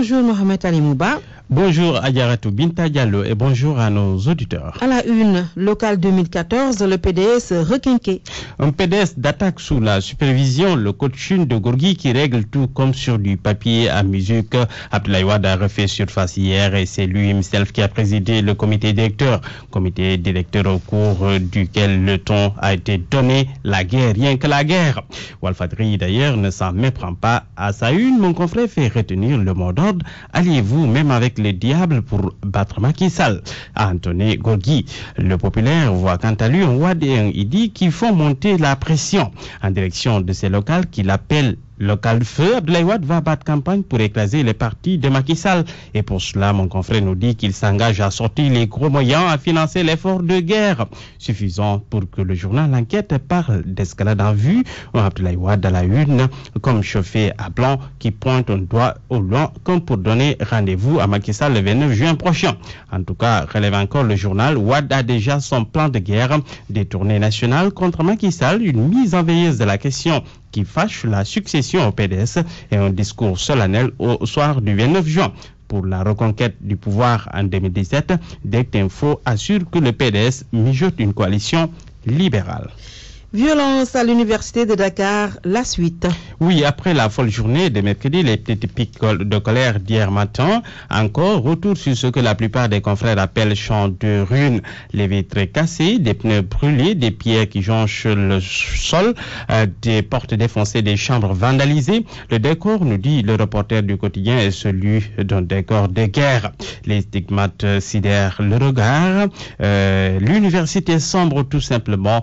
Bonjour Mohamed Ali Mouba. Bonjour Adjaratou Binta Diallo et bonjour à nos auditeurs. À la une, local 2014, le PDS requinqué. Un PDS d'attaque sous la supervision, le coaching de Gorgui qui règle tout comme sur du papier à musique. Abdoulaye Wade a refait surface hier et c'est lui himself qui a présidé le comité directeur au cours duquel le ton a été donné, la guerre, rien que la guerre. Walfadri d'ailleurs ne s'en méprend pas à sa une. Mon confrère fait retenir le mot d'ordre, alliez-vous même avec les diables pour battre Macky Sall. Anthony Gorgui, le populaire, voit quant à lui un Wade et un Idi qui font monter la pression en direction de ces locales qu'il appelle local feu. Abdoulaye Wade va battre campagne pour écraser les partis de Macky Sall. Et pour cela, mon confrère nous dit qu'il s'engage à sortir les gros moyens à financer l'effort de guerre. Suffisant pour que le journal L'Enquête parle d'escalade en vue. Abdoulaye Wade à la une, comme chauffé à blanc, qui pointe un doigt au loin, comme pour donner rendez-vous à Macky Sall le 29 juin prochain. En tout cas, relève encore le journal, Wade a déjà son plan de guerre, des tournées nationales contre Macky Sall, une mise en veilleuse de la question qui fâche la succession au PDS et un discours solennel au soir du 29 juin. Pour la reconquête du pouvoir en 2017, Direct Info assure que le PDS mijote une coalition libérale. Violence à l'université de Dakar, la suite. Oui, après la folle journée de mercredi, les petites pics de colère d'hier matin, encore retour sur ce que la plupart des confrères appellent champ de ruines. Les vitres cassées, des pneus brûlés, des pierres qui jonchent le sol, des portes défoncées, des chambres vandalisées. Le décor, nous dit le reporter du quotidien, est celui d'un décor de guerre. Les stigmates sidèrent le regard. L'université sombre tout simplement,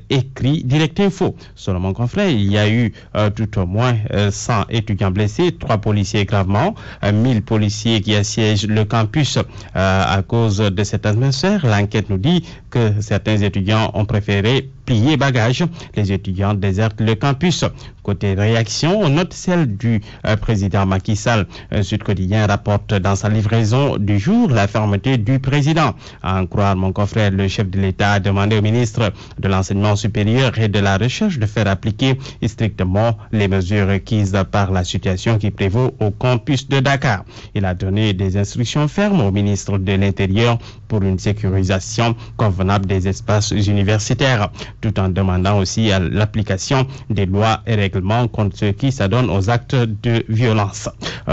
écrit Direct Info. Selon mon confrère, il y a eu tout au moins 100 étudiants blessés, 3 policiers gravement, 1000 policiers qui assiègent le campus à cause de cette atmosphère. L'enquête nous dit que certains étudiants ont préféré plier bagages. Les étudiants désertent le campus. Côté réaction, on note celle du président Macky Sall. Sud Quotidien rapporte dans sa livraison du jour la fermeté du président. À en croire mon confrère, le chef de l'État a demandé au ministre de l'Enseignement supérieur et de la Recherche de faire appliquer strictement les mesures requises par la situation qui prévaut au campus de Dakar. Il a donné des instructions fermes au ministre de l'Intérieur pour une sécurisation convenable des espaces universitaires, tout en demandant aussi à l'application des lois et règlements contre ceux qui s'adonnent aux actes de violence.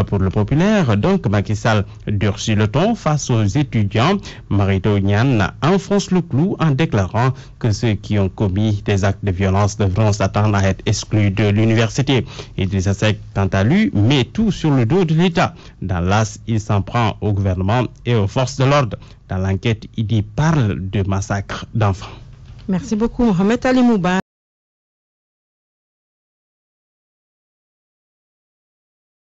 Pour le populaire, donc, Macky Sall durcit le ton face aux étudiants. Marito Niane enfonce le clou en déclarant que ceux qui ont commis des actes de violence devront s'attendre à être exclus de l'université. Idrissa Seck, quant à lui, met tout sur le dos de l'État. Dans l'as, il s'en prend au gouvernement et aux forces de l'ordre. Dans l'enquête, il parle de massacre d'enfants. Merci beaucoup Mohamed Ali Mouba.